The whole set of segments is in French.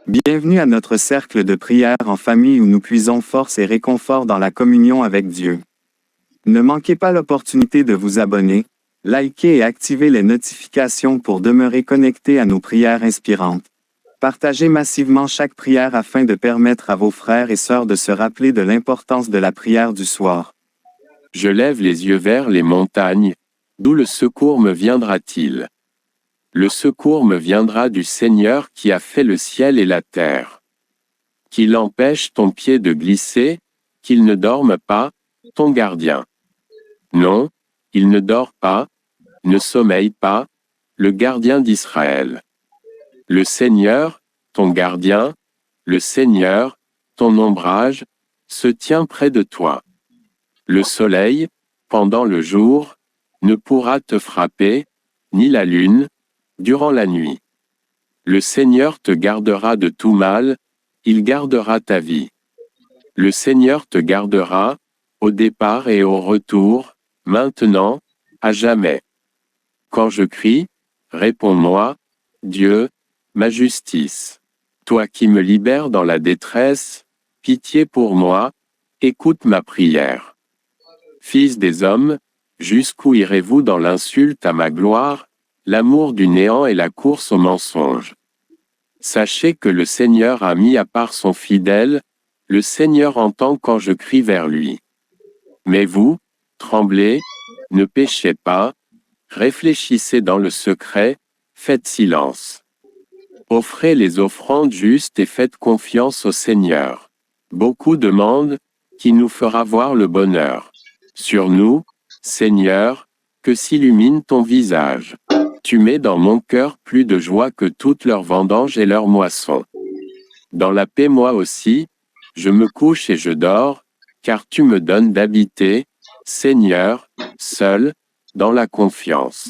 Bienvenue à notre cercle de prière en famille où nous puisons force et réconfort dans la communion avec Dieu. Ne manquez pas l'opportunité de vous abonner, liker et activer les notifications pour demeurer connecté à nos prières inspirantes. Partagez massivement chaque prière afin de permettre à vos frères et sœurs de se rappeler de l'importance de la prière du soir. Je lève les yeux vers les montagnes, d'où le secours me viendra-t-il? Le secours me viendra du Seigneur qui a fait le ciel et la terre. Qu'il empêche ton pied de glisser, qu'il ne dorme pas, ton gardien. Non, il ne dort pas, ne sommeille pas, le gardien d'Israël. Le Seigneur, ton gardien, le Seigneur, ton ombrage, se tient près de toi. Le soleil, pendant le jour, ne pourra te frapper, ni la lune, durant la nuit. Le Seigneur te gardera de tout mal, il gardera ta vie. Le Seigneur te gardera, au départ et au retour, maintenant, à jamais. Quand je crie, réponds-moi, Dieu, ma justice. Toi qui me libères dans la détresse, pitié pour moi, écoute ma prière. Fils des hommes, jusqu'où irez-vous dans l'insulte à ma gloire, l'amour du néant et la course au mensonge? Sachez que le Seigneur a mis à part son fidèle, le Seigneur entend quand je crie vers lui. Mais vous, tremblez, ne péchez pas, réfléchissez dans le secret, faites silence. Offrez les offrandes justes et faites confiance au Seigneur. Beaucoup demandent, qui nous fera voir le bonheur? Sur nous, Seigneur, que s'illumine ton visage. Tu mets dans mon cœur plus de joie que toutes leurs vendanges et leurs moissons. Dans la paix moi aussi, je me couche et je dors, car tu me donnes d'habiter, Seigneur, seul, dans la confiance.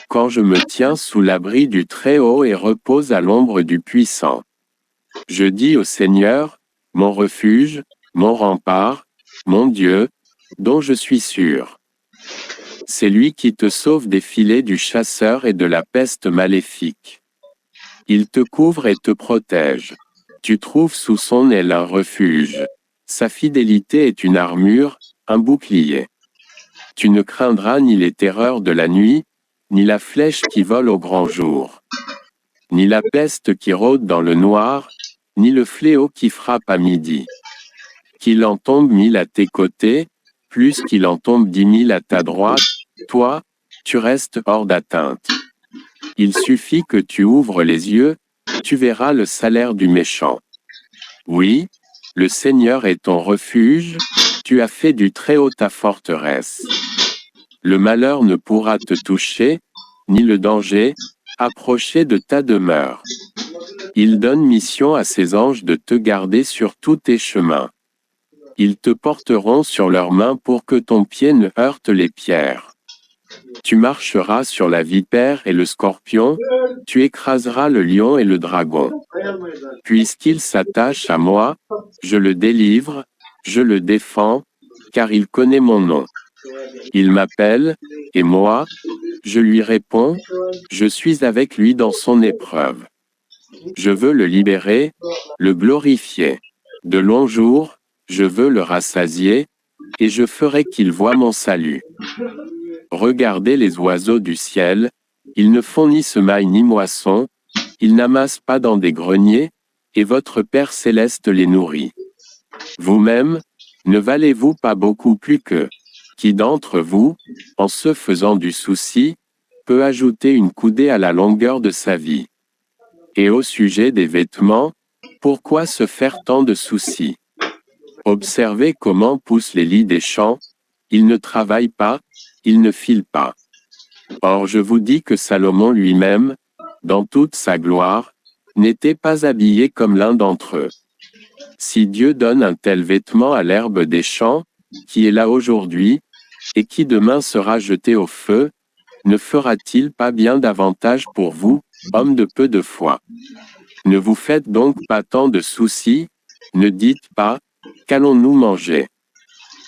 Quand je me tiens sous l'abri du Très-Haut et repose à l'ombre du Puissant. Je dis au Seigneur, mon refuge, mon rempart, mon Dieu, dont je suis sûr. C'est lui qui te sauve des filets du chasseur et de la peste maléfique. Il te couvre et te protège. Tu trouves sous son aile un refuge. Sa fidélité est une armure, un bouclier. Tu ne craindras ni les terreurs de la nuit, ni la flèche qui vole au grand jour, ni la peste qui rôde dans le noir, ni le fléau qui frappe à midi. Qu'il en tombe 1000 à tes côtés, plus qu'il en tombe 10 000 à ta droite, toi, tu restes hors d'atteinte. Il suffit que tu ouvres les yeux, tu verras le salaire du méchant. Oui, le Seigneur est ton refuge, tu as fait du Très-Haut ta forteresse. Le malheur ne pourra te toucher, ni le danger, approcher de ta demeure. Il donne mission à ses anges de te garder sur tous tes chemins. Ils te porteront sur leurs mains pour que ton pied ne heurte les pierres. Tu marcheras sur la vipère et le scorpion, tu écraseras le lion et le dragon. Puisqu'il s'attache à moi, je le délivre, je le défends, car il connaît mon nom. Il m'appelle, et moi, je lui réponds, je suis avec lui dans son épreuve. Je veux le libérer, le glorifier. De longs jours, je veux le rassasier, et je ferai qu'il voie mon salut. Regardez les oiseaux du ciel, ils ne font ni semaille ni moisson, ils n'amassent pas dans des greniers, et votre Père céleste les nourrit. Vous-même, ne valez-vous pas beaucoup plus qu'eux? Qui d'entre vous, en se faisant du souci, peut ajouter une coudée à la longueur de sa vie? Et au sujet des vêtements, pourquoi se faire tant de soucis? Observez comment poussent les lys des champs, ils ne travaillent pas, ils ne filent pas. Or je vous dis que Salomon lui-même, dans toute sa gloire, n'était pas habillé comme l'un d'entre eux. Si Dieu donne un tel vêtement à l'herbe des champs, qui est là aujourd'hui, et qui demain sera jeté au feu, ne fera-t-il pas bien davantage pour vous, hommes de peu de foi? Ne vous faites donc pas tant de soucis, ne dites pas, qu'allons-nous manger?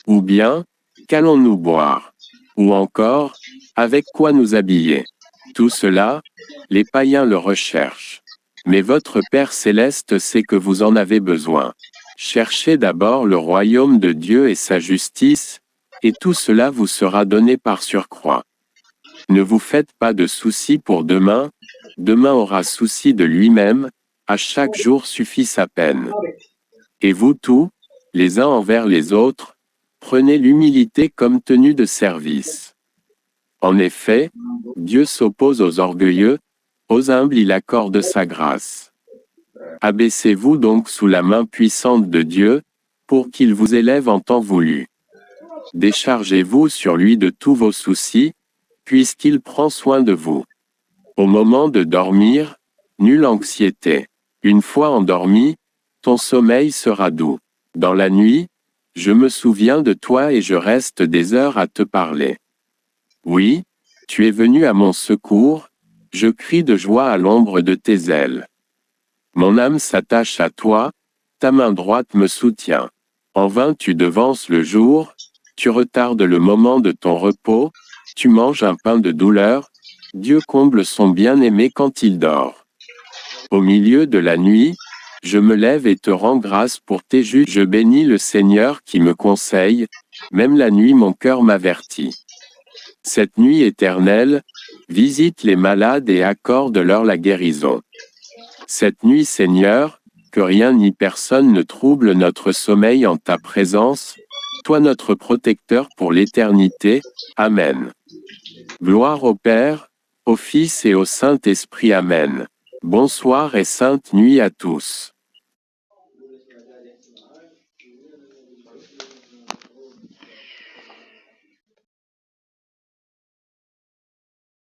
Ou bien, qu'allons-nous boire? Ou encore, avec quoi nous habiller? Tout cela, les païens le recherchent. Mais votre Père céleste sait que vous en avez besoin. Cherchez d'abord le royaume de Dieu et sa justice, et tout cela vous sera donné par surcroît. Ne vous faites pas de soucis pour demain, demain aura souci de lui-même, à chaque jour suffit sa peine. Et vous tous, les uns envers les autres, prenez l'humilité comme tenue de service. En effet, Dieu s'oppose aux orgueilleux, aux humbles il accorde sa grâce. Abaissez-vous donc sous la main puissante de Dieu, pour qu'il vous élève en temps voulu. Déchargez-vous sur lui de tous vos soucis, puisqu'il prend soin de vous. Au moment de dormir, nulle anxiété. Une fois endormi, ton sommeil sera doux. Dans la nuit, je me souviens de toi et je reste des heures à te parler. Oui, tu es venu à mon secours, je crie de joie à l'ombre de tes ailes. Mon âme s'attache à toi, ta main droite me soutient. En vain tu devances le jour, tu retardes le moment de ton repos, tu manges un pain de douleur, Dieu comble son bien-aimé quand il dort. Au milieu de la nuit, je me lève et te rends grâce pour tes justes. Je bénis le Seigneur qui me conseille, même la nuit mon cœur m'avertit. Cette nuit éternelle, visite les malades et accorde-leur la guérison. Cette nuit, Seigneur, que rien ni personne ne trouble notre sommeil en ta présence, toi notre protecteur pour l'éternité. Amen. Gloire au Père, au Fils et au Saint-Esprit. Amen. Bonsoir et sainte nuit à tous.